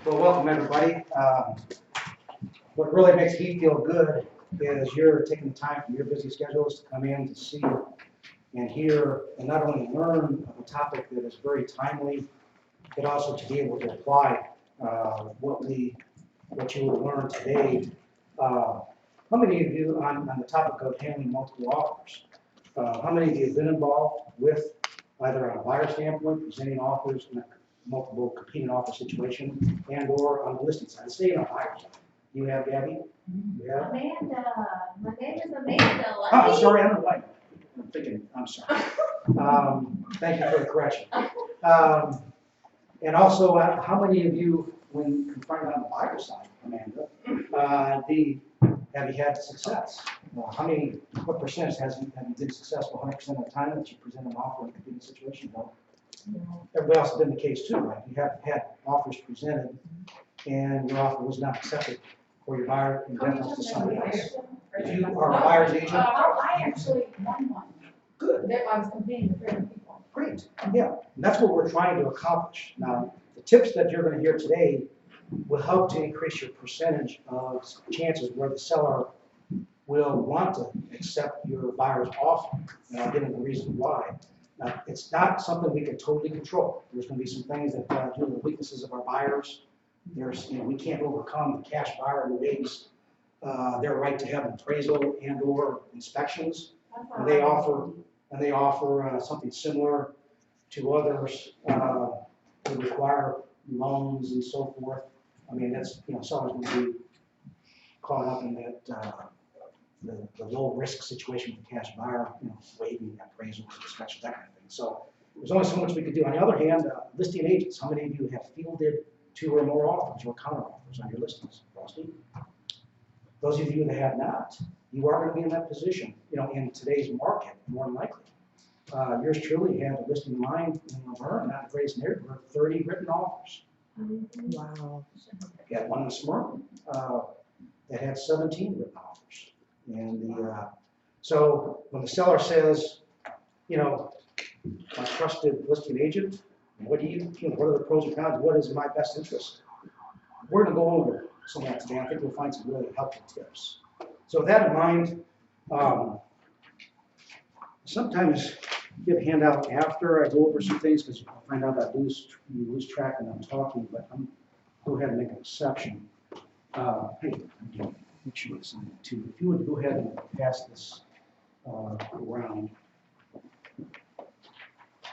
Well, welcome everybody. What really makes me feel good is you're taking the time from your busy schedules to come in to see and hear and not only learn of a topic that is very timely, but also to be able to apply what you will learn today. How many of you on the topic of handling multiple offers? How many of you have been involved with either on a buyer standpoint, presenting offers in a multiple competing offer situation, and or on the listing side? Stay on a buyer side. You have, Gabby? Yeah. Amanda, my name is Amanda. Oh, I'm sorry, I'm white. I'm thinking, I'm sorry. Thank you for the correction. And also, how many of you, when confronted on the buyer side, Amanda, have you had success? What percentage have you been successful 100% of the time that you present an offer in a competing situation? No. Everybody else has been the case too, right? You have had offers presented and your offer was not accepted for your buyer in deference to somebody else. If you are a buyer's agent, I actually won one. good. That I was competing with other people. Great, yeah, and that's what we're trying to accomplish. Now, the tips that you're gonna hear today will help to increase your percentage of chances where the seller will want to accept your buyer's offer. And I'll get into the reason why. Now, it's not something we can totally control. There's gonna be some things that, due to the weaknesses of our buyers, we can't overcome the cash buyer who waives their right to have an appraisal and or inspections. And they offer something similar to others that require loans and so forth. I mean, that's, someone's going to be caught up in that, the low risk situation with the cash buyer, waiving appraisals, inspections, that kind of thing. So there's only so much we could do. On the other hand, listing agents, how many of you have fielded 2 or more offers or counter offers on your listings? Frosty? Those of you that have not, you are going to be in that position, in today's market, more than likely. Yours truly had a listing in mind in Laverne, not the greatest neighborhood, 30 written offers. Wow. You had one this morning that had 17 written offers. And so when the seller says, my trusted listing agent, what are the pros and cons? What is in my best interest? We're going to go over some of that today. I think we'll find some really helpful tips. So with that in mind, sometimes give a handout after I go over some things because I'll find out that you lose track when I'm talking, but I'm go ahead and make an exception. Hey, make sure you sign it too. If you would go ahead and pass this around.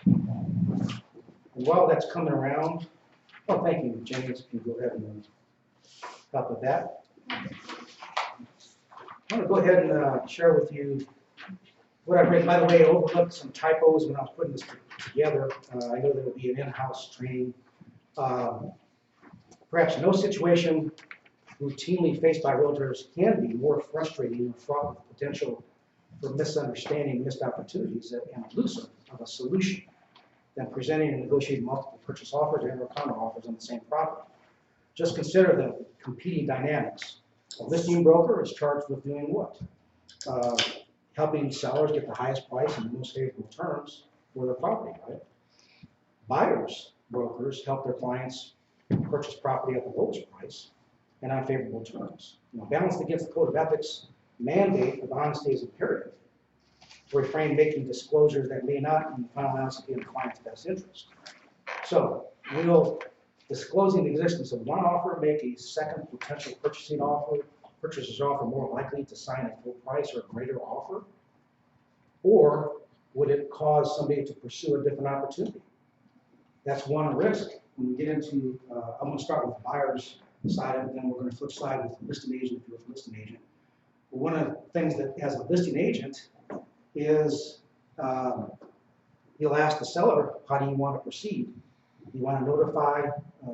And while that's coming around, thank you, James, if you go ahead and help with that. I want to go ahead and share with you what I've written. By the way, I overlooked some typos when I was putting this together. I know there will be an in-house training. Perhaps no situation routinely faced by realtors can be more frustrating and fraught with potential for misunderstanding, missed opportunities, and elusive of a solution than presenting and negotiating multiple purchase offers and or counter offers on the same property. Just consider the competing dynamics. A listing broker is charged with doing what? Helping sellers get the highest price and the most favorable terms for their property, right? Buyers, brokers help their clients purchase property at the lowest price and on favorable terms. Balanced against the Code of Ethics mandate of honesty is imperative to refrain making disclosures that may not, in the final analysis, be in the client's best interest. So, will disclosing the existence of one offer make a second potential purchaser's offer more likely to sign a full price or a greater offer? Or would it cause somebody to pursue a different opportunity? That's one risk. When we get into, I'm going to start with the buyer's side of it, then we're going to flip side with the listing agent, if you're a listing agent. But one of the things that, as a listing agent, is you'll ask the seller, how do you want to proceed? You want to notify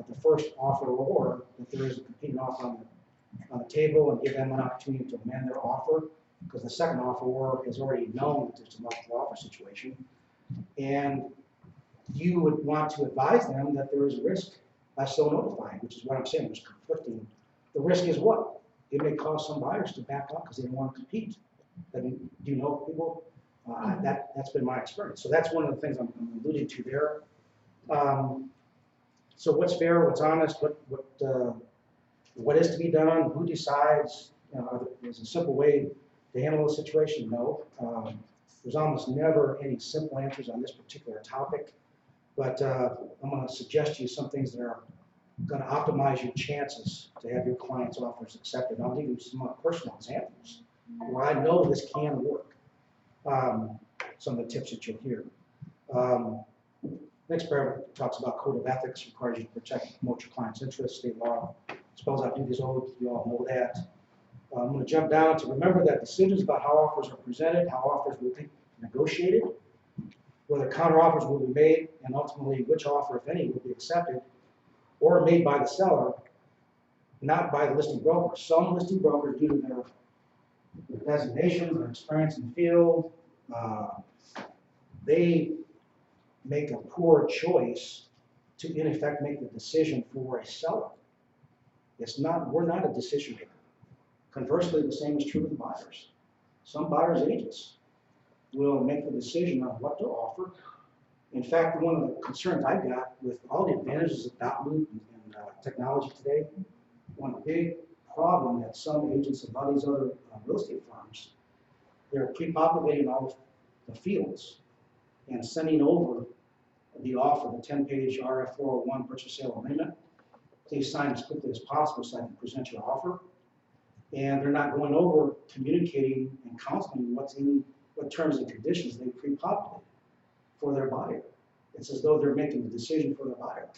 the first offeror that there is a competing offer on the table and give them an opportunity to amend their offer, because the second offeror has already known that there's a multiple offer situation. And you would want to advise them that there is a risk by so notifying, which is what I'm saying, there's conflicting. The risk is what? It may cause some buyers to back out because they don't want to compete. I mean, do you know people? That's been my experience. So that's one of the things I'm alluding to there. So what's fair, what's honest, what is to be done, who decides, there's a simple way to handle the situation? No. There's almost never any simple answers on this particular topic, but I'm going to suggest to you some things that are going to optimize your chances to have your client's offers accepted. I'll give you some personal examples where I know this can work. Some of the tips that you'll hear. Next paragraph talks about code of ethics, requires you to protect and promote your client's interests, state law. Spells out duties owed, you all know that. I'm going to jump down to remember that decisions about how offers are presented, how offers will be negotiated, whether counteroffers will be made, and ultimately which offer, if any, will be accepted or made by the seller, not by the listing broker. Some listing brokers, due to their designation, their experience in the field, they make a poor choice to, in effect, make the decision for a seller. We're not a decision maker. Conversely, the same is true with buyers. Some buyers' agents will make the decision on what to offer. In fact, one of the concerns I've got with all the advantages of .loop and technology today, one big problem that some agents and all these other real estate firms, they're pre-populating all the fields and sending over the offer, the 10-page RF 401 purchase sale agreement. Please sign as quickly as possible so I can present your offer. And they're not going over communicating and counseling what terms and conditions they pre-populate for their buyer. It's as though they're making the decision for the buyer.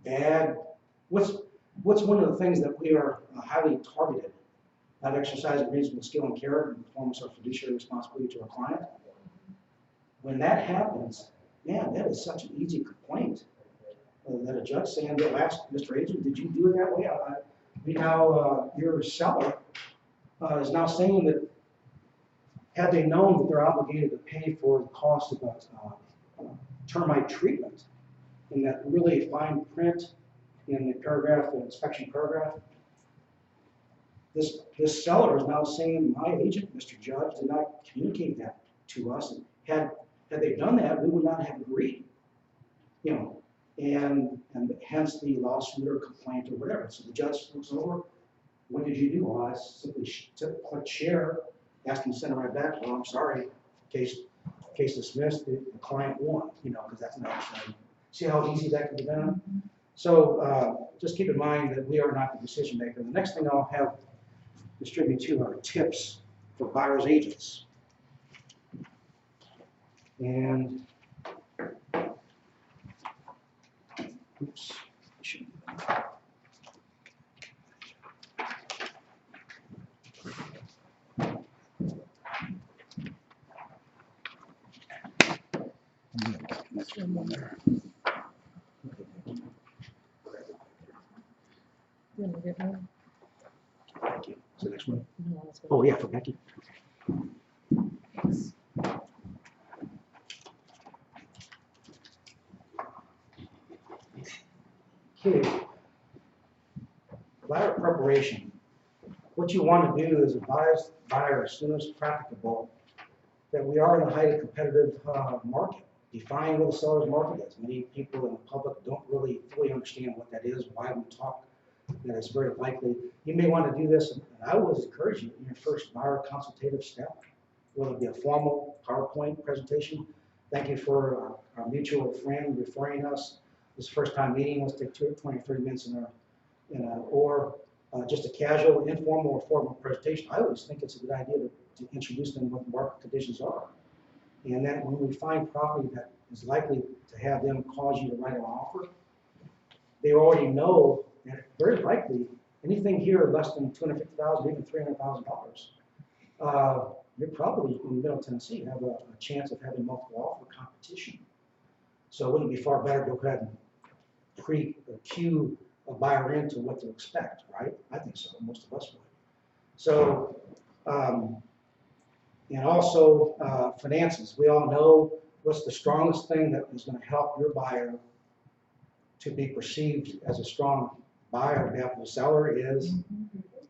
Bad. What's one of the things that we are highly targeted, not exercising reasonable skill and care and performance of fiduciary responsibility to our client? When that happens, man, that is such an easy complaint that a judge saying, they'll ask, Mr. Agent, did you do it that way? Your seller is now saying that had they known that they're obligated to pay for the cost of termite treatment, in that really fine print in the paragraph, the inspection paragraph, this seller is now saying, my agent, Mr. Judge, did not communicate that to us. And had they done that, we would not have agreed. And hence the lawsuit or complaint or whatever. So the judge looks over, what did you do? Well, I simply clicked share, asked him to send it right back. Well, I'm sorry, case dismissed, the client won, because that's not actually. See how easy that can be done? So just keep in mind that we are not the decision maker. The next thing I'll have distribute to you are tips for buyer's agents. And oops, next one there. You want to get one? Thank you. Is the next one? No, that's good. Oh yeah, for Becky. Thanks. Okay. Buyer preparation. What you want to do is advise the buyer as soon as practicable that we are in a highly competitive market. Define what the seller's market is. Many people in the public don't really fully understand what that is, why we talk that it's very likely. You may want to do this, and I always encourage you in your first buyer consultative step, whether it be a formal PowerPoint presentation. Thank you for our mutual friend referring us. This is the first time meeting. Let's take 20 or 30 minutes or just a casual, informal, or formal presentation. I always think it's a good idea to introduce them what the market conditions are. And then when we find property that is likely to have them cause you to write an offer, they already know that very likely anything here less than $250,000, even $300,000, you're probably in Middle Tennessee have a chance of having multiple offer competition. So wouldn't it be far better to go ahead and cue a buyer into what to expect, right? I think so. Most of us would. So, and also finances. We all know what's the strongest thing that is going to help your buyer to be perceived as a strong buyer on behalf of the seller is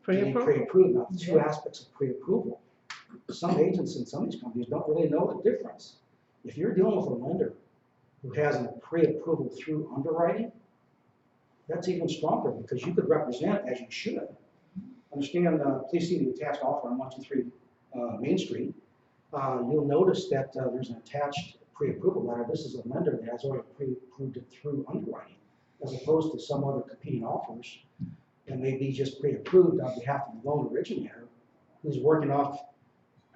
getting pre-approved. Now, the two aspects of pre-approval. Some agents in some of these companies don't really know the difference. If you're dealing with a lender who has a pre-approval through underwriting, that's even stronger because you could represent as you should. Understand, please see the attached offer on 123 Main Street. You'll notice that there's an attached pre-approval letter. This is a lender that has already pre-approved it through underwriting, as opposed to some other competing offers that may be just pre-approved on behalf of the loan originator who's working off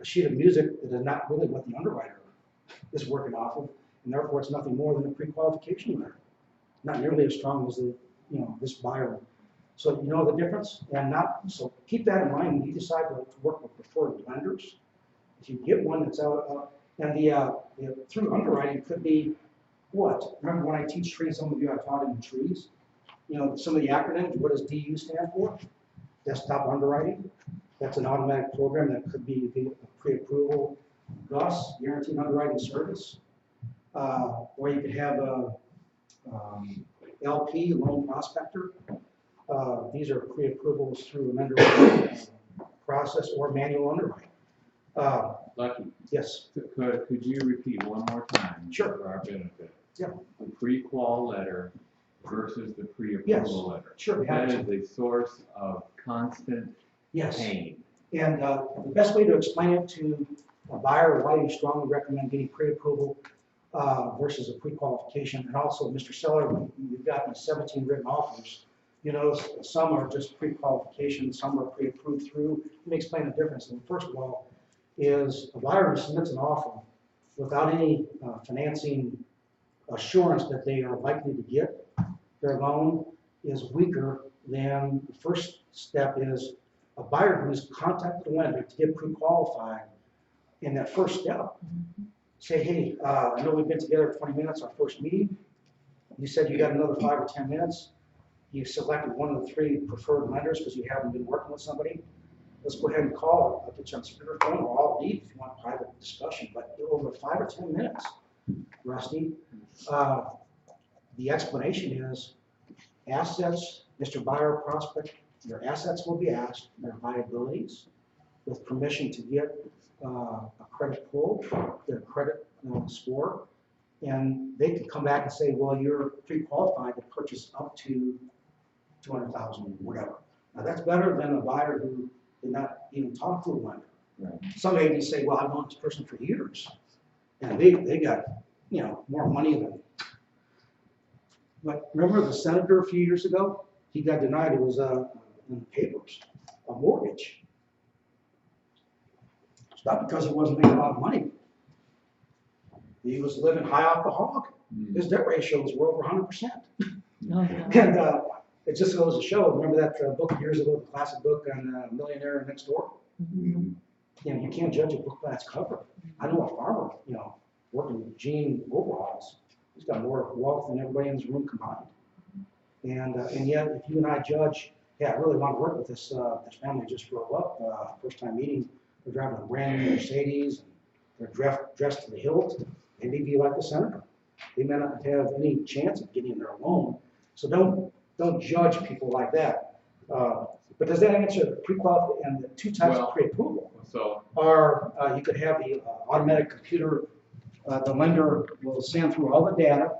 a sheet of music that is not really what the underwriter is working off of, and therefore it's nothing more than a pre-qualification letter. Not nearly as strong as the, this buyer. So you know the difference, so keep that in mind when you decide to work with preferred lenders. If you get one that's out, and the through underwriting could be what? Remember when I teach trees, some of you I taught in trees. Some of the acronyms. What does DU stand for? Desktop underwriting. That's an automatic program that could be a pre-approval GUS, guaranteed underwriting service, or you could have a LP, loan prospector. These are pre-approvals through an underwriting process or manual underwriting. Lucky, Yes. could you repeat one more time? Sure. For our benefit? Yeah. The pre-qual letter versus the Yes. pre-approval letter. Sure. That is a source of constant Yes. pain. And the best way to explain it to a buyer why you strongly recommend getting pre-approval versus a pre-qualification, and also Mr. Seller, you've gotten 17 written offers. Some are just pre-qualification, some are pre-approved through. Let me explain the difference. And first of all, is a buyer who submits an offer without any financing assurance that they are likely to get their loan is weaker than the first step is a buyer who's contacted the lender to get pre-qualified in that first step. Say, hey, I know we've been together 20 minutes, our first meeting. You said you got another 5 or 10 minutes. You selected one of the 3 preferred lenders because you haven't been working with somebody. Let's go ahead and call. I'll get you on speakerphone, or I'll leave if you want private discussion. But over 5 or 10 minutes, Rusty, the explanation is assets, Mr. Buyer Prospect, your assets will be asked, their liabilities, with permission to get a credit pull, their credit score, and they can come back and say, well, you're pre-qualified to purchase up to $200,000, whatever. Now that's better than a buyer who did not even talk to a lender. Right. Some agents say, well, I've known this person for years, and they got more money than. But remember the senator a few years ago? He got denied. It was in the papers, a mortgage. It's not because he wasn't making a lot of money. He was living high off the hog. His debt ratios were over 100%. And it just goes to show, remember that book years ago, the classic book on Millionaire Next Door? You can't judge a book by its cover. I know a farmer, working with Gene overalls. He's got more wealth than everybody in this room combined. And yet, if you and I judge, hey, I really want to work with this family just drove up, first time meeting, they're driving a brand new Mercedes, and they're dressed to the hilt, they may be like the senator. They may not have any chance of getting their loan. So don't judge people like that. But does that answer the pre-qualification and the 2 types of pre-approval? So Are you could have the automatic computer, the lender will send through all the data.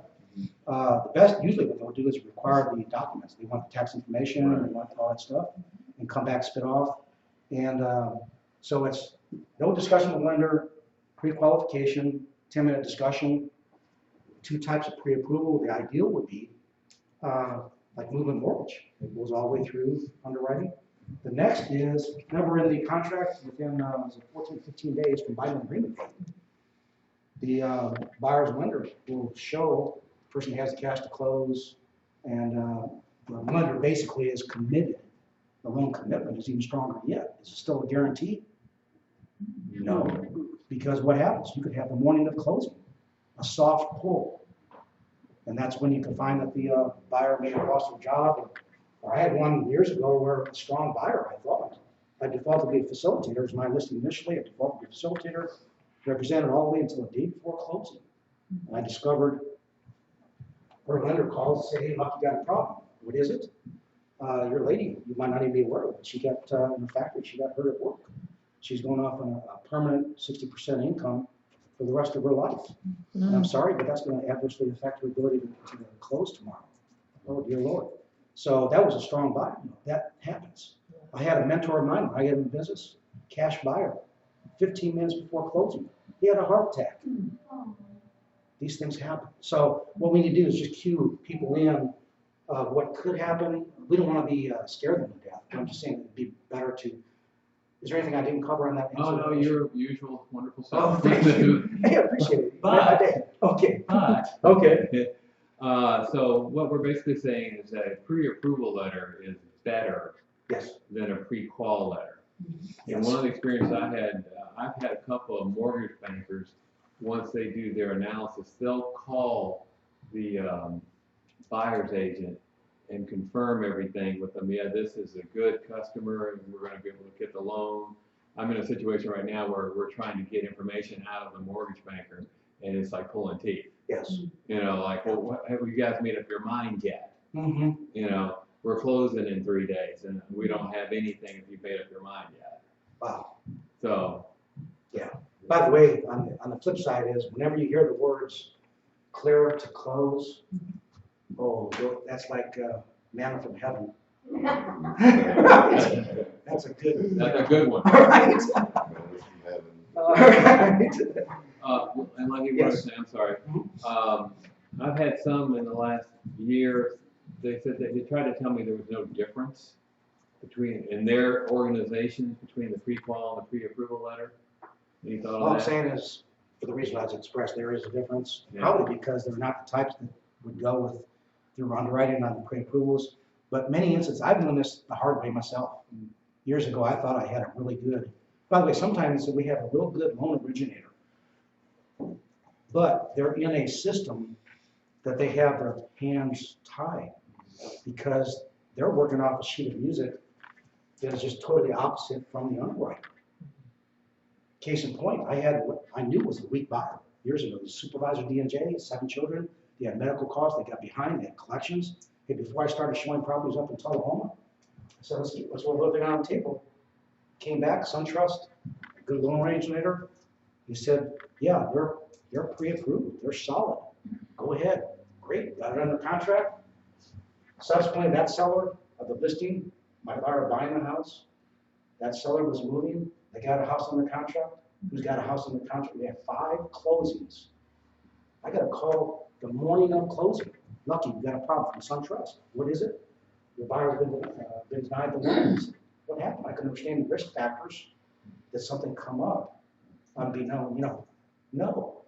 The best, usually what they'll do is require the documents. They want the tax information, Right. they want all that stuff, and come back spit off. And so it's no discussion with lender, pre-qualification, 10-minute discussion, 2 types of pre-approval. The ideal would be like moving mortgage. It goes all the way through underwriting. The next is, remember in the contract, within 14, 15 days from binding agreement date, the buyer's lender will show the person has the cash to close, and the lender basically is committed. The loan commitment is even stronger yet. Is it still a guarantee? No, because what happens? You could have the morning of closing, a soft pull. And that's when you can find that the buyer may have lost their job. Or I had one years ago where a strong buyer, I thought, I defaulted to be a facilitator. It was my listing initially. I defaulted to be a facilitator, represented all the way until the day before closing. And I discovered her lender calls and say, hey, look, you got a problem. What is it? Your lady, you might not even be aware of it. She got in the factory, she got hurt at work. She's going off on a permanent 60% income for the rest of her life. And I'm sorry, but that's going to adversely affect her ability to close tomorrow. Oh, dear Lord. So that was a strong buy. That happens. I had a mentor of mine when I got in business, cash buyer, 15 minutes before closing. He had a heart attack. Oh. These things happen. So what we need to do is just cue people in what could happen. We don't want to be scare them to death. I'm just saying it'd be better to. Is there anything I didn't cover on that? Oh, no, your usual wonderful stuff. Oh, thank you. Hey, I appreciate it. But- I did. Okay. But, Okay. so what we're basically saying is that a pre-approval letter is better Yes. than a pre-qual letter. And Yes. one of the experiences I had, I've had a couple of mortgage bankers, once they do their analysis, they'll call the buyer's agent and confirm everything with them. Yeah, this is a good customer and we're going to be able to get the loan. I'm in a situation right now where we're trying to get information out of the mortgage banker and it's like pulling teeth. Yes. You know, like, well, what, have you guys made up your mind yet? Mm-hmm. You know, we're closing in 3 days and we don't have anything if you made up your mind yet. Wow. So, By the way, on the flip side is whenever you hear the words clear to close, oh, that's like manna from heaven. That's a good. that's a good one. Right. Right. And like you were Yes. saying, I'm sorry. Mhm. I've had some in the last year, they said that they tried to tell me there was no difference between, in their organizations, between the pre-qual and the pre-approval letter. Any thought All on I'm that? saying is, for the reason I was expressed, there is a difference. Yeah. Probably because they're not the types that would go with through underwriting on the pre-approvals. But many instances, I've done this the hard way myself. Years ago, I thought I had a really good, by the way, sometimes we have a real good loan originator. But they're in a system that they have their hands tied because they're working off a sheet of music that is just totally opposite from the underwriter. Case in point, I had what I knew was a weak buyer years ago. The supervisor D&J, 7 children, they had medical costs, they got behind, they had collections. Hey, before I started showing properties up in Tullahoma, I said, let's roll everything on the table. Came back, SunTrust, a good loan originator. He said, yeah, they're pre-approved, they're solid. Go ahead, great, got it under contract. Subsequently, that seller of the listing, my buyer buying the house, that seller was moving, they got a house under contract. Who's got a house under contract? We had 5 closings. I got a call the morning of closing. Lucky, we got a problem from SunTrust. What is it? Your buyer's been denied the loans. What happened? I can understand the risk factors that something come up. Unbeknown, no.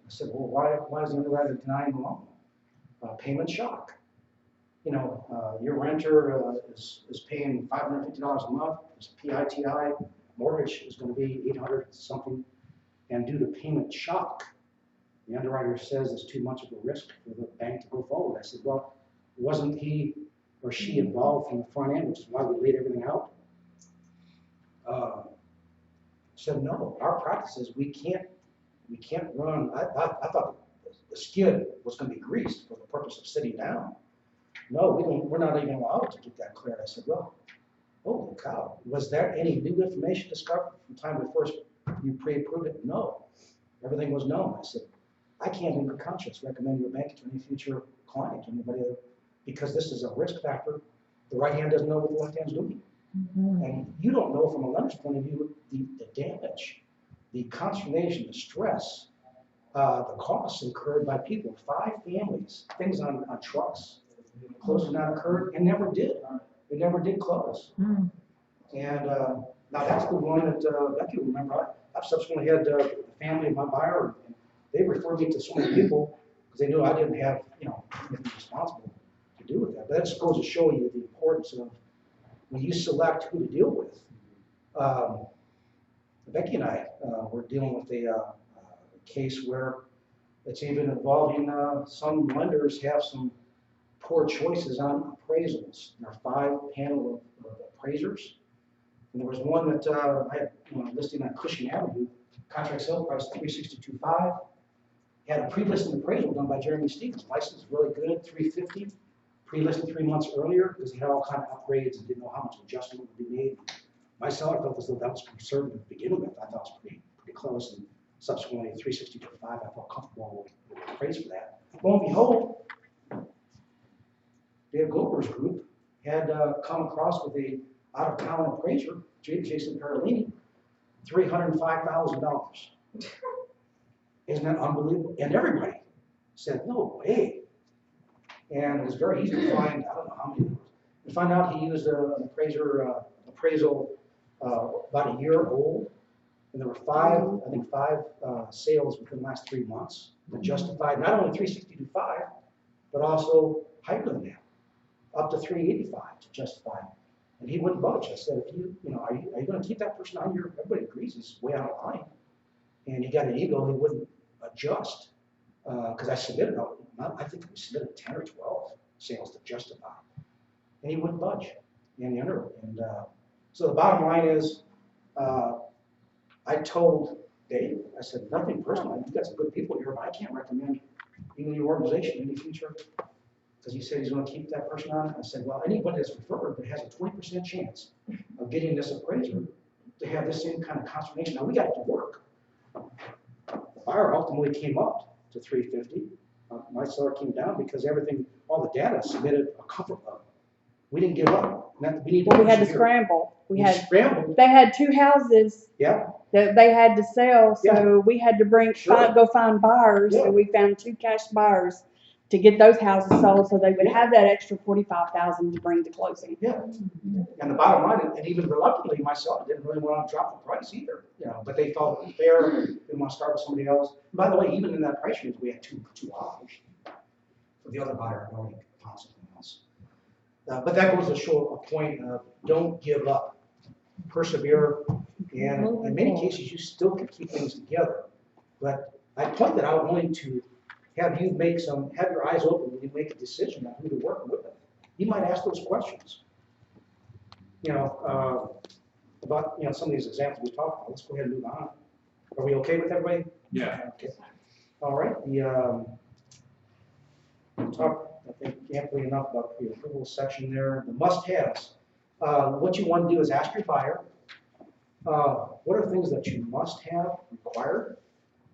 I said, well, why is the underwriter denying the loan? Payment shock. Your renter is paying $550 a month. His PITI mortgage is going to be $800 something, and due to payment shock, the underwriter says it's too much of a risk for the bank to go forward. I said, well, wasn't he or she involved from the front end, which is why we laid everything out? Said no. Our practice is we can't run. I thought the skid was going to be greased for the purpose of sitting down. No, we're not even allowed to get that cleared. I said, well, holy cow, was there any new information discovered from the time you pre-approved it? No, everything was known. I said, I can't in good conscience recommend your bank to any future client, anybody, because this is a risk factor. The right hand doesn't know what the left hand's doing. And you don't know from a lender's point of view the damage, the consternation, the stress, the costs incurred by people, 5 families, things on trucks. Closing not occurred and never did. It never did close. And now that's the one that Becky will remember. I've subsequently had the family of my buyer, and they referred me to so many people because they knew I didn't have, anything responsible to do with that. But that just goes to show you the importance of when you select who to deal with. Becky and I were dealing with a case where it's even involving some lenders have some poor choices on appraisals. There are 5 panel of appraisers. And there was one that I had listing on Cushing Avenue, contract sale price $362,500. Had a pre-listing appraisal done by Jeremy Stevens. License is really good, $350,000. Pre-listed 3 months earlier because he had all kind of upgrades and didn't know how much adjustment would be made. My seller felt as though that was conservative to begin with. I thought it was pretty close, and subsequently $362,500. I felt comfortable with the appraise for that. Lo and behold, Dave Glover's group had come across with a out-of-town appraiser, Jason Parolini, $305,000. Isn't that unbelievable? And everybody said, no way. And it was very easy to find, I don't know how many, to find out he used an appraisal about a year old. And there were five sales within the last 3 months that justified not only 362.5, but also higher than that, up to 385 to justify. And he wouldn't budge. I said, if are you going to keep that person on your? Everybody agrees he's way out of line. And he got an ego, he wouldn't adjust. Because I submitted, I think we submitted 10 or 12 sales to justify. And he wouldn't budge in the interim. And so the bottom line is, I told Dave, I said, nothing personal, you've got some good people here, but I can't recommend even your organization in the future. Because he said he's going to keep that person on. I said, well, anybody that's referred that has a 20% chance of getting this appraiser to have this same kind of consternation. Now, we got it to work. The buyer ultimately came up to 350. My seller came down because all the data submitted a comfort level. We didn't give up. We had to scramble. We scrambled. They had 2 houses Yeah. that they had to sell, so Yeah. we had to go find buyers, Yeah. and we found 2 cash buyers to get those houses sold, so they would have that extra $45,000 to bring to closing. Yeah. And the bottom line, and even reluctantly, my seller didn't really want to drop the price either, but they felt it was fair, they didn't want to start with somebody else. And by the way, even in that price range, we had two offers. For the other buyer, I already found something else. But that goes to show a point of don't give up, persevere, and in many cases, you still can keep things together. But I pointed out only to have you have your eyes open when you make a decision on who to work with. You might ask those questions. About some of these examples we talked about. Let's go ahead and move on. Are we okay with everybody? Yeah. Okay. All right. We talked, I think, amply enough about the approval section there. The must-haves. What you want to do is ask your buyer, what are things that you must have required?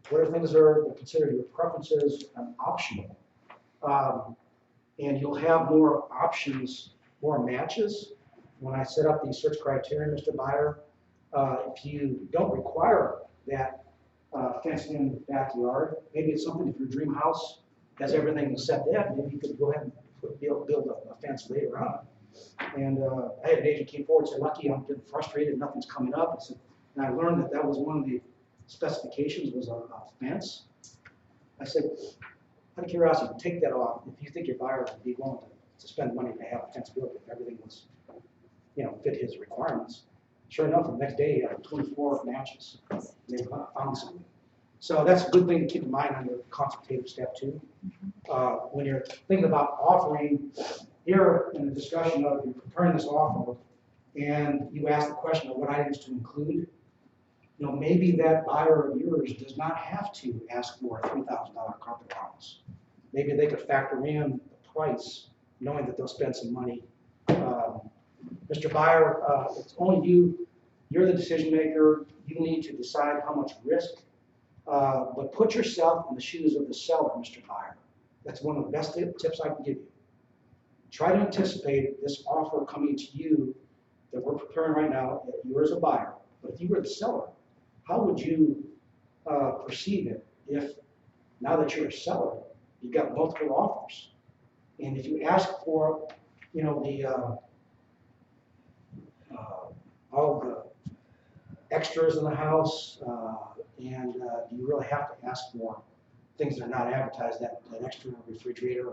What are things that are considered your preferences and optional? And you'll have more options, more matches. When I set up the search criteria, Mr. Buyer, if you don't require that fenced-in backyard, maybe it's something if your dream house has everything set there, maybe you could go ahead and build a fence later on. And I had an agent came forward and said, Lucky, I'm getting frustrated, nothing's coming up. And I learned that was one of the specifications was a fence. I said, out of curiosity, take that off. If you think your buyer would be willing to spend money to have a fence built, if everything was, fit his requirements. Sure enough, the next day, 24 matches. They found something. So that's a good thing to keep in mind on your consultative step 2. When you're thinking about offering, here in the discussion of you're preparing this offer, and you ask the question of what items to include, maybe that buyer of yours does not have to ask for a $3,000 carpet allowance. Maybe they could factor in the price, knowing that they'll spend some money. Mr. Buyer, it's only you. You're the decision maker. You need to decide how much risk. But put yourself in the shoes of the seller, Mr. Buyer. That's one of the best tips I can give you. Try to anticipate this offer coming to you that we're preparing right now, that you're as a buyer. But if you were the seller, how would you perceive it if, now that you're a seller, you've got multiple offers? And if you ask for, all the extras in the house, and do you really have to ask for things that are not advertised? That extra refrigerator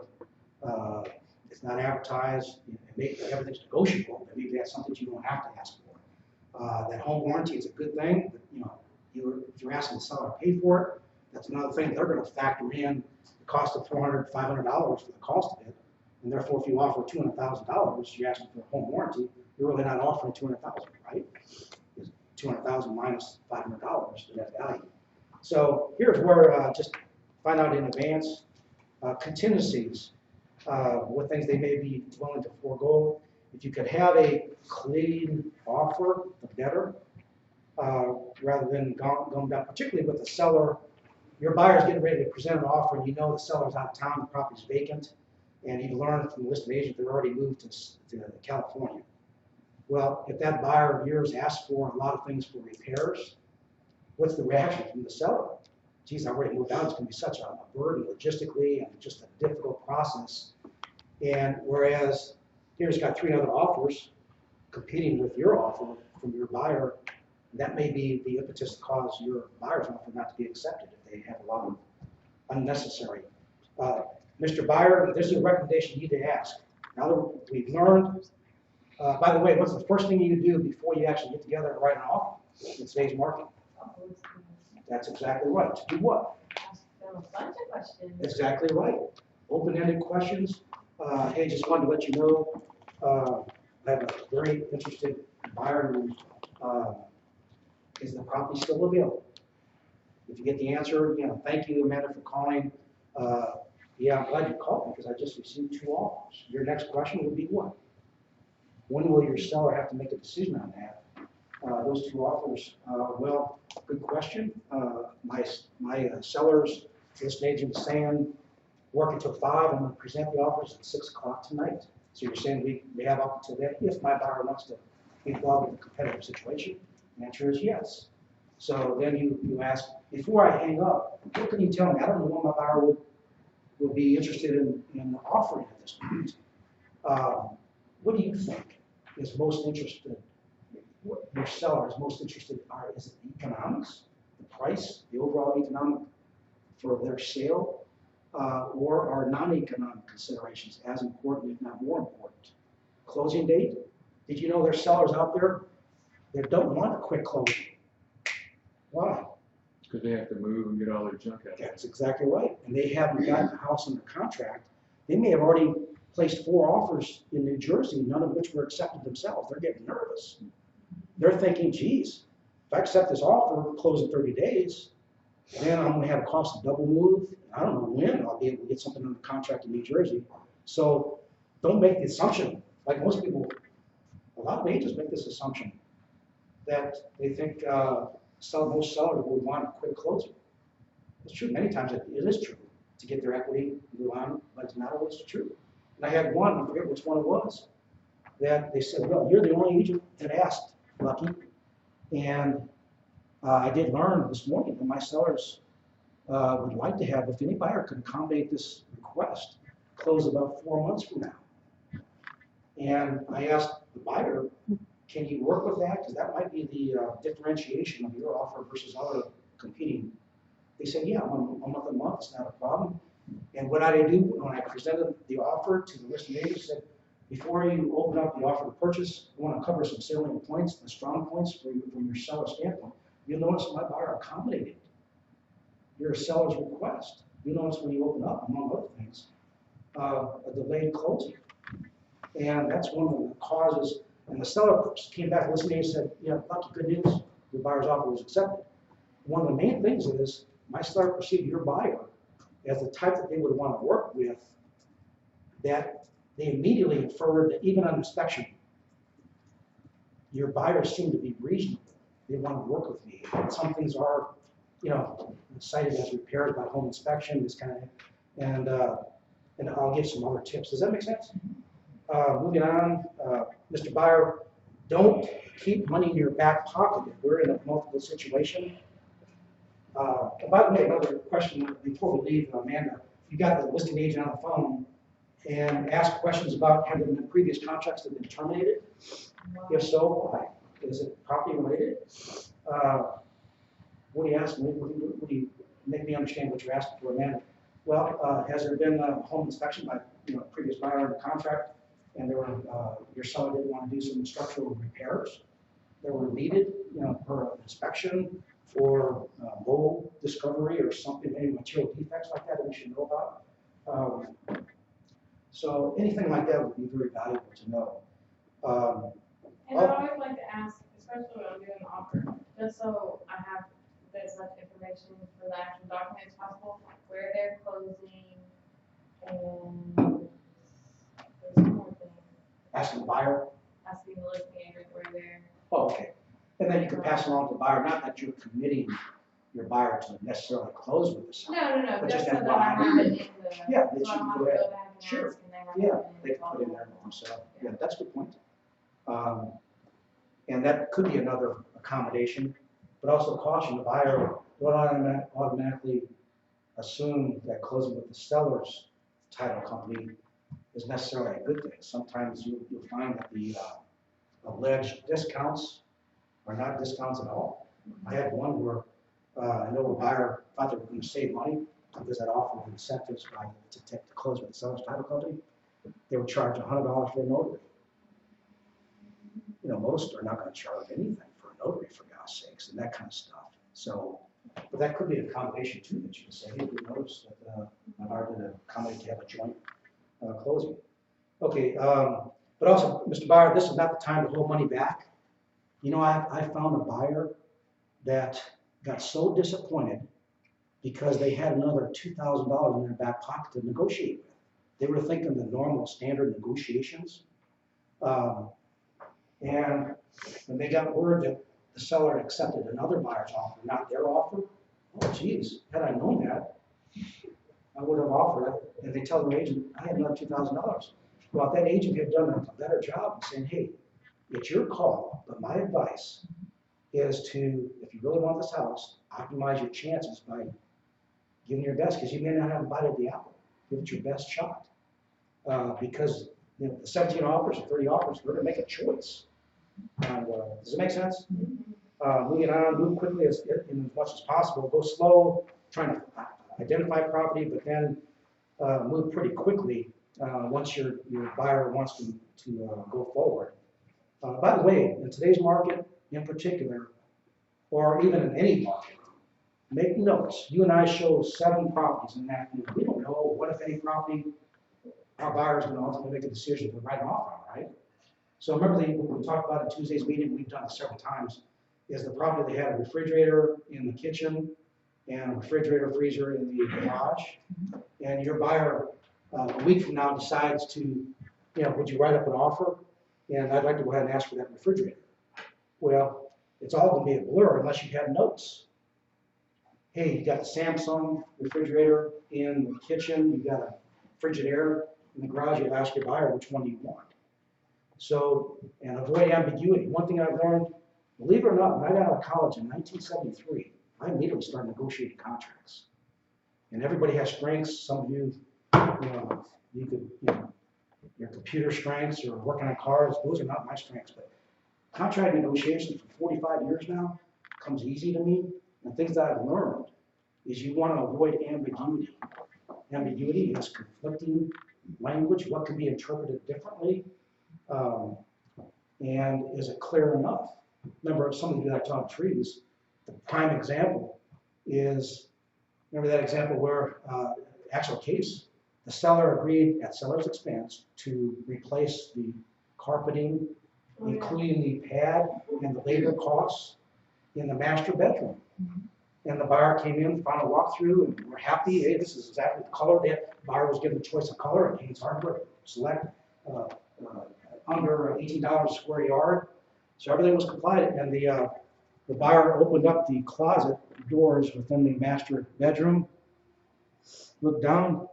is not advertised. Maybe everything's negotiable, but maybe that's something you don't have to ask for. That home warranty is a good thing, but if you're asking the seller to pay for it, that's another thing. They're going to factor in the cost of $400, $500 for the cost of it, and therefore, if you offer $200,000, you're asking for a home warranty. You're really not offering $200,000, right? $200,000 minus $500 to that value. So here's where just find out in advance contingencies, what things they may be willing to forego. If you could have a clean offer, the better, rather than going down, particularly with the seller. Your buyer's getting ready to present an offer, and the seller's out of town, the property's vacant. and you've learned from the listing agent they're already moved to California. Well, if that buyer of yours asks for a lot of things for repairs, what's the reaction from the seller? Geez, I already moved out, it's gonna be such a burden logistically and just a difficult process. And whereas here's got 3 other offers competing with your offer from your buyer, that may be the impetus to cause your buyer's offer not to be accepted if they have a lot of unnecessary. Mr. Buyer, this is a recommendation you need to ask. Now that we've learned, by the way, what's the first thing you do before you actually get together and write an offer in today's market? That's exactly right. To do what? Ask them a bunch of questions. Exactly right. Open-ended questions. Hey, just wanted to let you know, I have a very interested buyer who, is the property still available? If you get the answer, thank you, Amanda, for calling. Yeah, I'm glad you called because I just received 2 offers. Your next question would be what? When will your seller have to make a decision on that? Those 2 offers, well, good question. My seller's listing agent is saying, work until 5, I'm gonna present the offers at 6 o'clock tonight. So you're saying we have up until then, if my buyer wants to be involved in a competitive situation? The answer is yes. So then you ask, before I hang up, what can you tell me? I don't know what my buyer would be interested in offering at this point. What do you think is most interested, what your seller is most interested in? Is it the economics, the price, the overall economic for their sale, or are non-economic considerations as important, if not more important? Closing date? Did you know there's sellers out there that don't want a quick closing? Why? Because they have to move and get all their junk out. That's exactly right. And they haven't gotten the house under contract. They may have already placed 4 offers in New Jersey, none of which were accepted themselves. They're getting nervous. They're thinking, geez, if I accept this offer, close in 30 days, then I'm gonna have a cost of double move. I don't know when I'll be able to get something under contract in New Jersey. So don't make the assumption, like most people, a lot of agents make this assumption that they think most sellers would want a quick closing. It's true, many times it is true to get their equity, move on, but it's not always true. And I had one, I forget which one it was, that they said, well, you're the only agent that asked, Lucky. And I did learn this morning that my sellers would like to have, if any buyer could accommodate this request, close about 4 months from now. And I asked the buyer, can you work with that? Because that might be the differentiation of your offer versus other competing. They said, yeah, 1 month a month, it's not a problem. And what I did do when I presented the offer to the listing agent, I said, before you open up the offer to purchase, I want to cover some salient points, the strong points from your seller standpoint. You'll notice my buyer accommodated your seller's request. You'll notice when you open up, among other things, a delayed closing. And that's one of the causes. And the seller came back, listened to me and said, yeah, Lucky, good news, your buyer's offer was accepted. One of the main things is my seller perceived your buyer as the type that they would want to work with, that they immediately inferred that even on inspection, your buyers seem to be reasonable. They want to work with me. And some things are, cited as repairs by home inspection, this kind of thing. And I'll give some other tips. Does that make sense? Moving on, Mr. Buyer, don't keep money in your back pocket if we're in a multiple situation. By the way, another question before we leave, Amanda, you got the listing agent on the phone and ask questions about have there been previous contracts that have been terminated? If so, why? Is it property related? What do you ask me? What do you make me understand what you're asking for, Amanda? Well, has there been a home inspection by previous buyer in the contract, and there were your seller didn't want to do some structural repairs that were needed, per inspection or mold discovery or something, any material defects like that we should know about. So anything like that would be very valuable to know. And I always like to ask, especially when I'm doing an offer, just so I have as much information for the actual document as possible, where they're closing, and there's one more thing, Asking the buyer. asking the listing agent where they're. Oh, okay. And then you can pass along to the buyer, not that you're committing your buyer to necessarily close with the seller. No, But just just so that I FYI. have it in the. Yeah, that so you I can don't have go to ahead. go back Sure. ask and they have. Yeah, to they can put in there themselves. Yeah, that's a good point. And that could be another accommodation, but also caution the buyer, don't automatically assume that closing with the seller's title company is necessarily a good thing. Sometimes you'll find that the alleged discounts are not discounts at all. I had one where I know a buyer thought they were going to save money because that offer of incentives to close with the seller's title company. They would charge $100 for a notary. You know, most are not going to charge anything for a notary, for God's sakes, and that kind of stuff. So, but that could be a combination too, that you can say, hey, we noticed that my buyer did accommodate to have a joint closing. Okay, but also, Mr. Buyer, this is not the time to hold money back. You know, I found a buyer that got so disappointed because they had another $2,000 in their back pocket to negotiate with. They were thinking the normal standard negotiations. And when they got word that the seller accepted another buyer's offer, not their offer, oh geez, had I known that, I would have offered it. And they tell their agent, I had another $2,000. Well, if that agent had done a better job of saying, hey, it's your call, but my advice is to, if you really want this house, optimize your chances by giving your best, because you may not have a bite at the apple. Give it your best shot. Because you know, the 17 offers or 30 offers, we're going to make a choice. And, does it make sense? Moving on, move quickly as much as possible. Go slow, trying to identify property, but then move pretty quickly once your buyer wants to go forward. By the way, in today's market in particular, or even in any market, make notes. You and I show 7 properties in that. We don't know what, if any, property our buyer is going to ultimately make a decision to write an offer on, right? So remember, we talked about in Tuesday's meeting, we've done it several times, is the property that had a refrigerator in the kitchen and a refrigerator freezer in the garage. And your buyer, a week from now, decides to, you know, would you write up an offer? And I'd like to go ahead and ask for that refrigerator. Well, it's all going to be a blur unless you have notes. Hey, you got a Samsung refrigerator in the kitchen, you got a Frigidaire in the garage, you'll ask your buyer which one do you want. So, and avoid ambiguity. One thing I've learned, believe it or not, when I got out of college in 1973, I immediately started negotiating contracts. And everybody has strengths. Some of you, you could, your computer strengths or working on cars, those are not my strengths. But contract negotiations for 45 years now comes easy to me. And things that I've learned is you want to avoid ambiguity. Ambiguity is conflicting language, what can be interpreted differently, and is it clear enough? Remember, some of you that talk trees, the prime example is, remember that example where, actual case, the seller agreed at seller's expense to replace the carpeting, including the pad and the labor costs in the master bedroom. And the buyer came in, found a walkthrough, and we're happy. Hey, this is exactly the color. The buyer was given the choice of color at Haynes Hardware. Select under $18 a square yard. So everything was compliant. And the buyer opened up the closet doors within the master bedroom, looked down.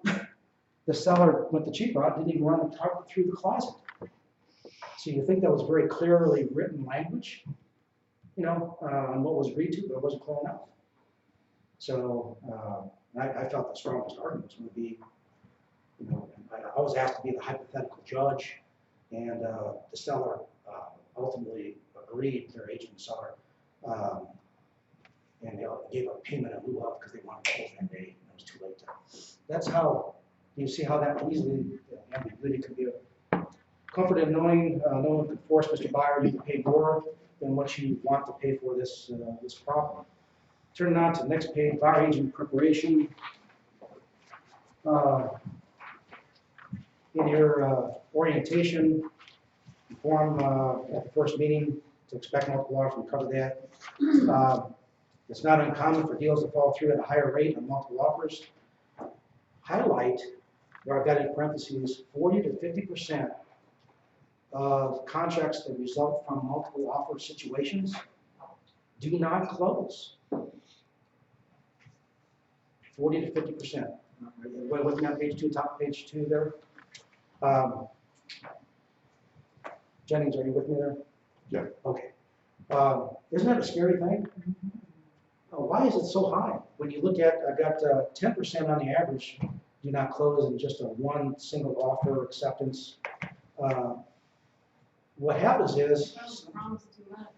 The seller went the cheap route, didn't even run the carpet through the closet. So you think that was very clearly written language, on what was agreed to, but it wasn't clear enough. So I felt the strongest argument was going to be, I was asked to be the hypothetical judge, and the seller ultimately agreed, their agent and seller, and they gave a payment in lieu of because they wanted to close that day, and it was too late. That's how, you see how that easily, ambiguity could be comfort in knowing no one could force Mr. Buyer you to pay more than what you want to pay for this property. Turning on to the next page, buyer agent preparation. In your orientation form at the first meeting to expect multiple offers, we covered that. It's not uncommon for deals to fall through at a higher rate on multiple offers. Highlight, where I've got in parentheses, 40 to 50% of contracts that result from multiple offer situations do not close. 40 to 50%. With me on page 2, top of page 2 there. Um, Jennings, are you with me there? Yeah. Okay. Isn't that a scary thing? Why is it so high? When you look at, I got 10% on the average do not close in just a one single offer acceptance. What happens is, Don't promise too much.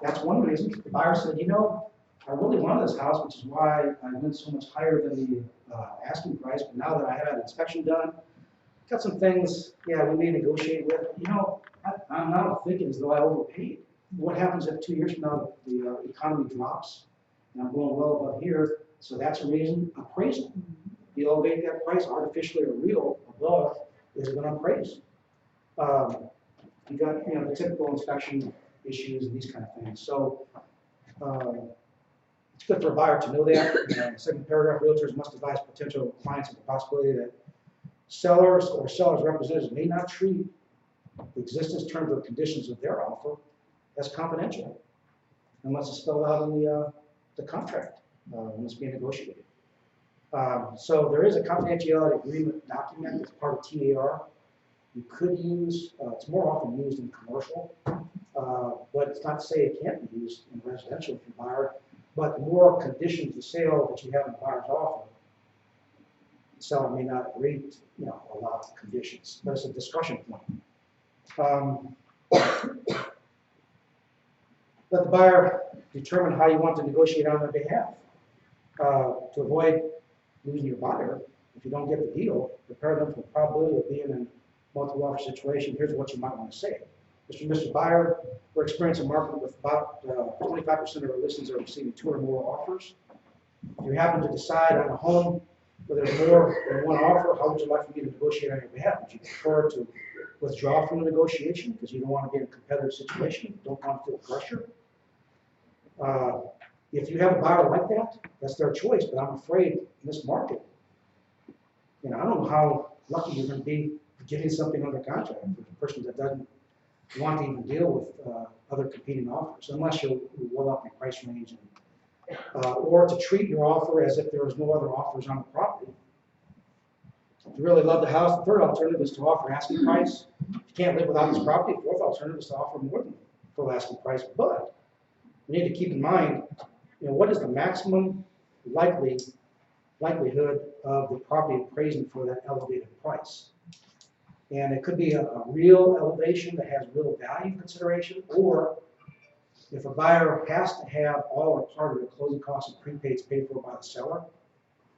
that's one reason. The buyer said, you know, I really wanted this house, which is why I went so much higher than the asking price, but now that I had an inspection done, got some things, yeah, we may negotiate with. You know, I'm now thinking as though I overpaid. What happens if 2 years from now, the economy drops, and I'm going well above here, so that's a reason, appraisal. You elevate that price artificially or real above, is going to appraise. You got, you know, the typical inspection issues and these kind of things. So, it's good for a buyer to know that. Second paragraph, realtors must advise potential clients of the possibility that sellers or sellers' representatives may not treat the existence, terms, or conditions of their offer as confidential unless it's spelled out in the contract when it's being negotiated. So there is a confidentiality agreement document that's part of TAR. You could use, it's more often used in commercial, but it's not to say it can't be used in residential if you buyer. But the more conditions of sale that you have in the buyer's offer, the seller may not agree to, you know, a lot of conditions. But it's a discussion point. Let the buyer determine how you want to negotiate on their behalf. To avoid losing your buyer, if you don't get the deal, prepare them for the probability of being in a multiple offer situation. Here's what you might want to say. Mr. Buyer, we're experiencing a market with about 25% of our listings are receiving 2 or more offers. If you happen to decide on a home where there's more than one offer, how would you like for me to negotiate on your behalf? Would you prefer to withdraw from the negotiation because you don't want to be in a competitive situation, don't want to feel pressure? If you have a buyer like that, that's their choice, but I'm afraid in this market, you know, I don't know how lucky you're going to be getting something under contract for the person that doesn't want to even deal with other competing offers, unless you're well up your price range, and, or to treat your offer as if there was no other offers on the property. If you really love the house, the third alternative is to offer asking price. If you can't live without this property, the fourth alternative is to offer more than full asking price. But we need to keep in mind, you know, what is the maximum likelihood of the property appraising for that elevated price? And it could be a real elevation that has real value consideration, or if a buyer has to have all or part of the closing costs and prepaids paid for by the seller,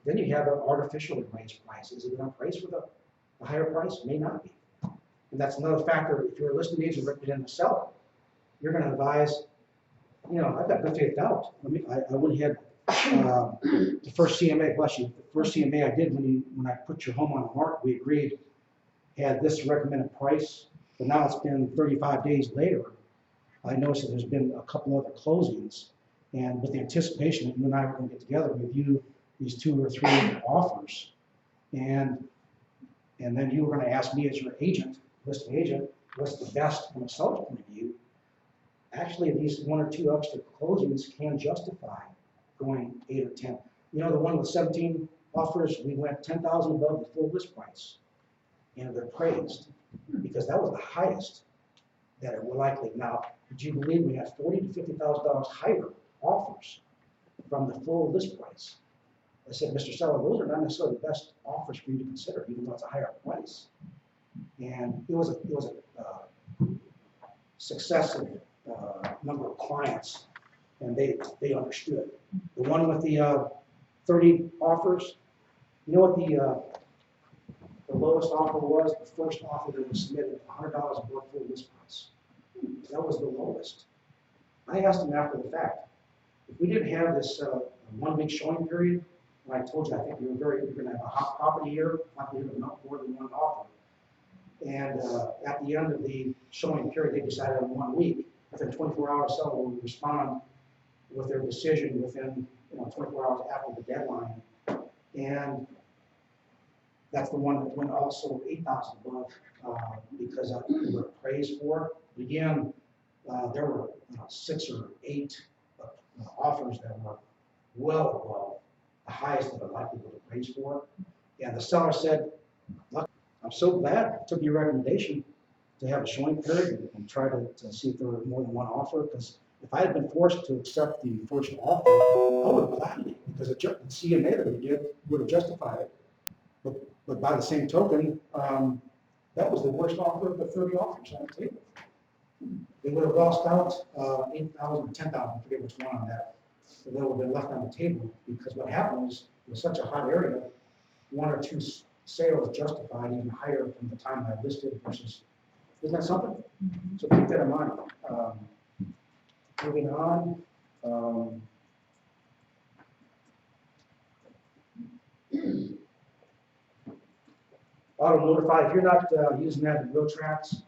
then you have an artificially raised price. Is it going to appraise for the higher price? May not be. And that's another factor. If you're a listing agent representing the seller, you're going to advise, you know, I've got good faith doubt. I went ahead, the first CMA, bless you, the first CMA I did when I put your home on the market, we agreed, had this recommended price, but now it's been 35 days later. I noticed that there's been a couple other closings, and with the anticipation that you and I were going to get together, review these 2 or 3 offers, and then you were going to ask me as your agent, listing agent, what's the best from a seller's point of view. Actually, these 1 or 2 extra closings can justify going 8 or 10. You know, the one with 17 offers, we went 10,000 above the full list price, and they're praised because that was the highest that it would likely. Now, would you believe we had $40,000 to $50,000 higher offers from the full list price? I said, Mr. Seller, those are not necessarily the best offers for you to consider, even though it's a higher price. And it was a successive number of clients, and they understood. The one with the 30 offers, you know what the lowest offer was? The first offer that was submitted, $100 above full list price. That was the lowest. I asked him after the fact, if we didn't have this 1 week showing period, and I told you I think you're going to have a hot property here, likelihood of not more than 1 offer. And at the end of the showing period, they decided on 1 week. Within 24 hours, seller will respond with their decision within 24 hours after the deadline. And that's the one that went also 8,000 above because we were appraised for. Again, there were 6 or 8 offers that were well above the highest that a likelihood appraised for. And the seller said, look, I'm so glad I took your recommendation to have a showing period and try to see if there was more than one offer, because if I had been forced to accept the first offer, I would have gladly, because the CMA that we did would have justified it. But by the same token, that was the worst offer of the 30 offers on the table. They would have lost out 8,000 or 10,000, I forget which one on that. So that would have been left on the table, because what happened is, it was such a hot area, one or two sales justified even higher from the time I listed versus, isn't that something? So keep that in mind. Moving on. Auto notify, if you're not using that in road tracks,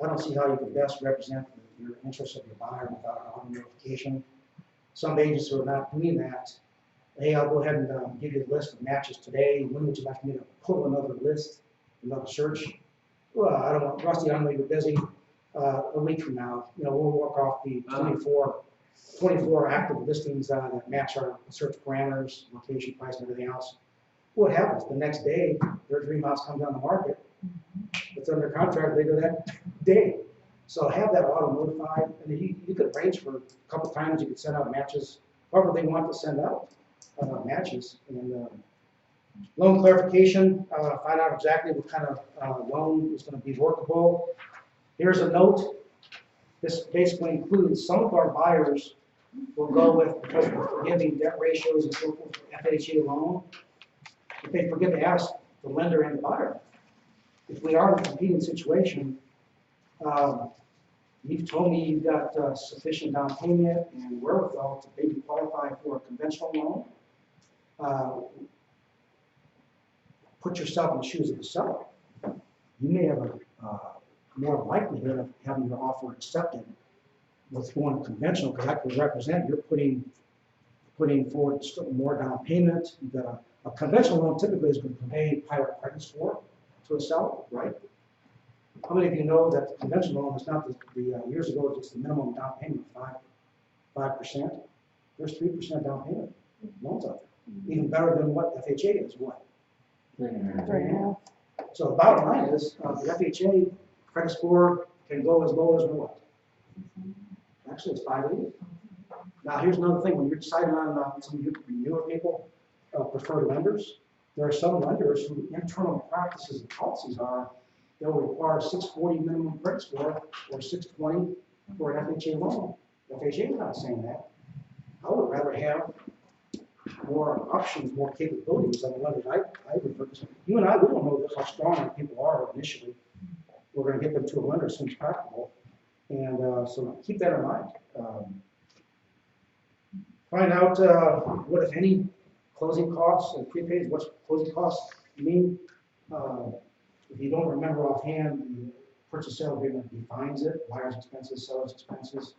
I don't see how you can best represent your interests of your buyer without an auto notification. Some agents who are not doing that, hey, I'll go ahead and give you the list of matches today. When would you like me to pull another list, another search? Well, I don't want, Rusty, I know you're busy. A week from now, we'll work off the 24 active listings that match our search parameters, location, price, and everything else. What happens? The next day, their dream house comes on the market. It's under contract later that day. So have that auto notified, and you could arrange for a couple times. You could send out matches, however they want to send out matches. And loan clarification, find out exactly what kind of loan is going to be workable. Here's a note. This basically includes some of our buyers will go with, because we're forgiving debt ratios and so forth for FHA loan, if they forget to ask the lender and the buyer. If we are in a competing situation, you've told me you've got sufficient down payment and wherewithal to maybe qualify for a conventional loan. Put yourself in the shoes of the seller. You may have a more likelihood of having your offer accepted with going conventional, because that could represent you're putting forward more down payment. You've got a conventional loan typically is going to convey higher credit score to a seller, right? How many of you know that the conventional loan is not the years ago, it's the minimum down payment of 5%? There's 3% down payment loans out there. Even better than what FHA is, what? 3.5. So the bottom line is, the FHA credit score can go as low as what? Actually, it's 580. Now, here's another thing. When you're deciding on some of your newer people, preferred lenders, there are some lenders whose internal practices and policies are they'll require 640 minimum credit score or 620 for an FHA loan. FHA is not saying that. I would rather have more options, more capabilities than the lenders I refer to. You and I, we don't know how strong our people are initially. We're going to get them to a lender as soon as practical. And so keep that in mind. Find out what, if any, closing costs and prepaid. What's closing costs mean? If you don't remember offhand, the purchase sale agreement defines it: buyer's expenses, seller's expenses.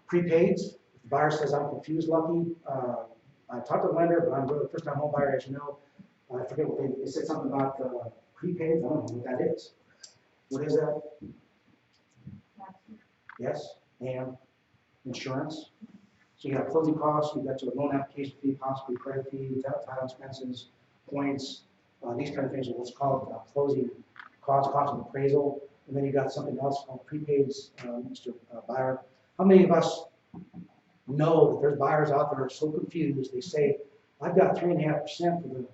Prepaids. If the buyer says, I'm confused, Lucky, I talked to the lender, but I'm really a first-time home buyer, as you know. I forget what they said, something about prepaids. I don't know what that is. What is that? Yes, and insurance. So you have closing costs, you got your loan application fee, possibly credit fee, title expenses, points, these kind of things are what's called closing cost of appraisal. And then you got something else called prepaids, Mr. Buyer. How many of us know that there's buyers out there who are so confused, they say, I've got 3.5%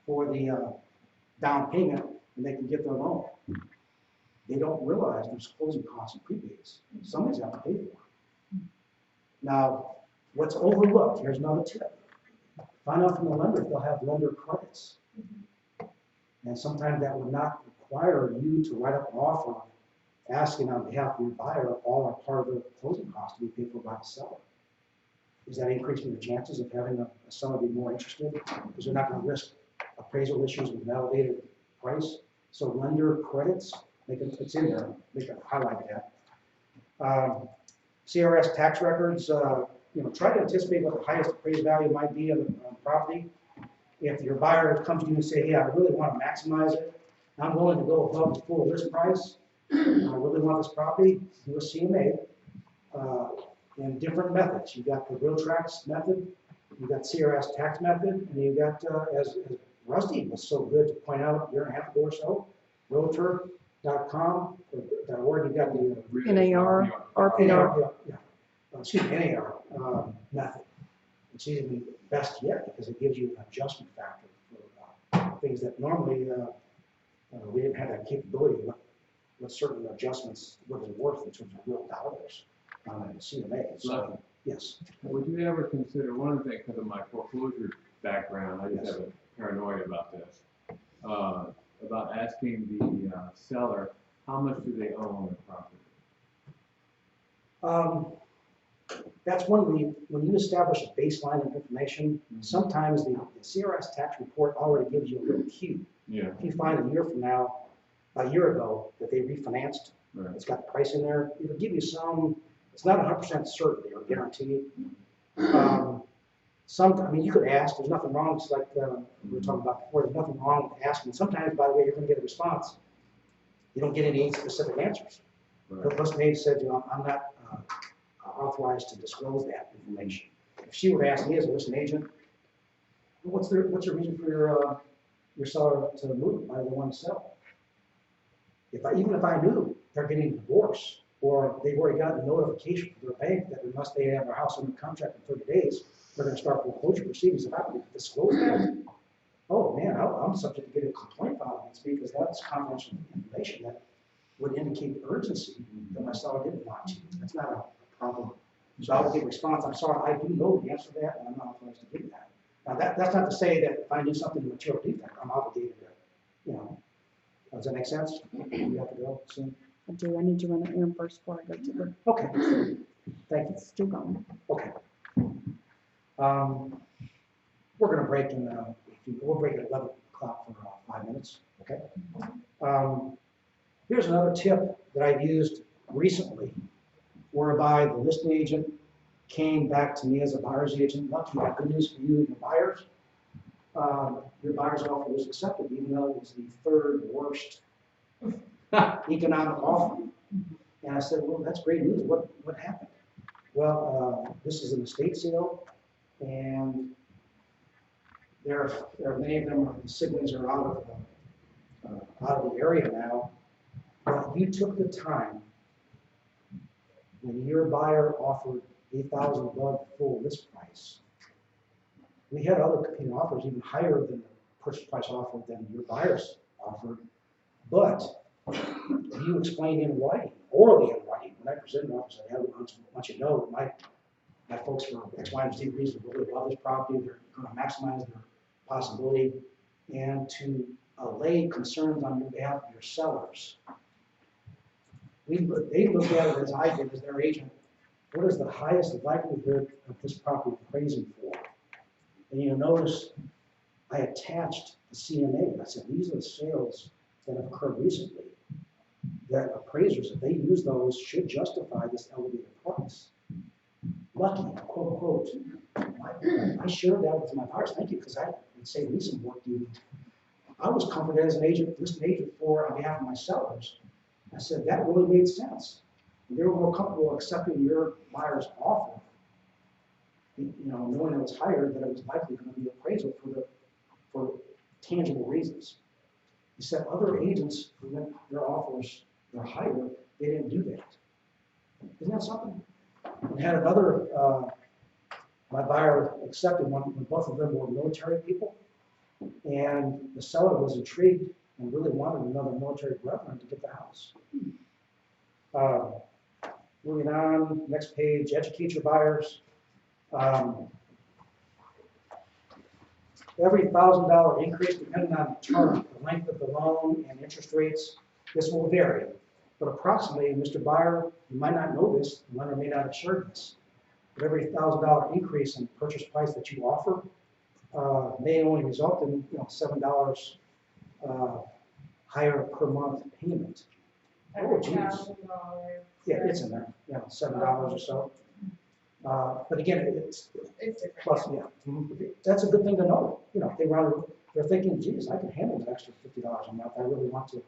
for the down payment, and they can get their loan. They don't realize there's closing costs and prepaids. Somebody's got to pay for it. Now, what's overlooked, here's another tip. Find out from the lender if they'll have lender credits. And sometimes that would not require you to write up an offer asking on behalf of your buyer all or part of the closing costs to be paid for by the seller. Is that increasing the chances of having a seller be more interested? Because they're not going to risk appraisal issues with an elevated price. So lender credits, it's in there, they can highlight that. CRS tax records, try to anticipate what the highest appraised value might be of the property. If your buyer comes to you and say, hey, I really want to maximize it, I'm willing to go above the full list price, I really want this property, do a CMA in different methods. You've got the real tax method, you've got CRS tax method, and you've got, as Rusty was so good to point out a year and a half ago or so, Realtor.com, or .org, you got the. NAR, RPR. Yeah, excuse me, NAR, method. It's even best yet because it gives you an adjustment factor for things that normally, we didn't have that capability, what certain adjustments, what they're worth in terms of real dollars on a CMA. So, yes. Would you ever consider, one of the things, because of my foreclosure background, I just have a paranoia about this, about asking the seller, how much do they own the property? That's one of the, when you establish a baseline of information, sometimes the CRS tax report already gives you a little cue. Yeah. If you find a year from now, a year ago, that they refinanced, Right. it's got the price in there, it'll give you some, it's not 100% certainty or guarantee. I mean, you could ask, there's nothing wrong, it's like we were talking about before, there's nothing wrong with asking. Sometimes, by the way, you're gonna get a response. You don't get any specific answers. Right. The person maybe said, I'm not authorized to disclose that information. If she were to ask me as a listing agent, what's your reason for your seller to move? Why do they want to sell? Even if I knew they're getting a divorce, or they've already gotten a notification from their bank that unless they have their house under contract in 30 days, they're going to start foreclosure proceedings. If I would disclose that, oh man, I'm subject to get a complaint filed against me because that's confidential information that would indicate urgency that my seller didn't want to. That's not a problem. So I would get a response, I'm sorry, I do know the answer to that, and I'm not authorized to give that. Now, that's not to say that if I knew something material defect, I'm obligated to, does that make sense? You have to go soon? I do, I need to run an errand first before I go to work. Okay, thank you. It's still going. Okay. We're gonna break we'll break at 11 o'clock for 5 minutes, okay? Here's another tip that I've used recently, whereby the listing agent came back to me as a buyer's agent. Look, we got good news for you and your buyers. Your buyer's offer was accepted, even though it was the third worst economic offer. And I said, well, that's great news. What happened? Well, this is an estate sale, and there are many of them. The siblings are out of the area now. But you took the time when your buyer offered $8,000 above the full list price. We had other competing offers even higher than the purchase price offer than your buyer's offered, but you explained in writing, orally in writing, when I presented an offer, I want you to know that my folks for X, Y, and Z reasons really love this property. They're going to maximize their possibility, and to allay concerns on your behalf of your sellers. They looked at it as I did as their agent. What is the highest likelihood of this property appraising for? And you'll notice I attached the CMA. I said, these are the sales that have occurred recently. That appraisers, if they use those, should justify this elevated price. Lucky, quote, unquote. I shared that with my buyers. Thank you, because I would say me some work. I was comforted as an agent, listing agent on behalf of my sellers. I said, that really made sense. They were more comfortable accepting your buyer's offer, knowing it was higher, that it was likely going to be appraisal for tangible reasons. He said other agents who went their offers, they're higher, they didn't do that. Isn't that something? We had another, my buyer accepted one when both of them were military people, and the seller was intrigued and really wanted another military brethren to get the house. Moving on, next page, educate your buyers. Every $1,000 increase, depending on the term, the length of the loan and interest rates, this will vary. But approximately, Mr. Buyer, you might not know this, the lender may not have shared this, but every $1,000 increase in purchase price that you offer may only result in $7 higher per month payment. Oh, geez. $1,000. Yeah, it's in there, $7 or so. But again, it's different. plus, that's a good thing to know. If they're thinking, geez, I can handle an extra $50 a month. I really want to.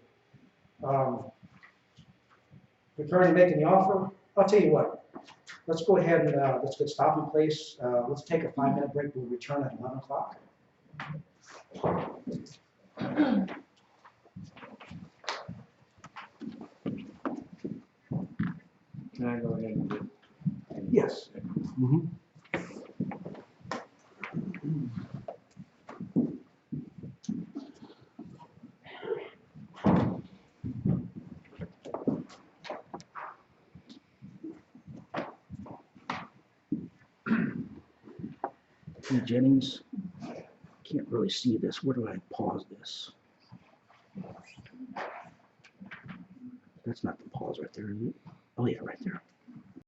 Returning to making the offer. I'll tell you what. Let's go ahead and let's get stopping place. Let's take a 5-minute break. We'll return at 11 o'clock. Can I go ahead and get? Yes. Mhm. Hey, Jennings, can't really see this. Where do I pause this? That's not the pause right there, is it? Oh yeah, right there.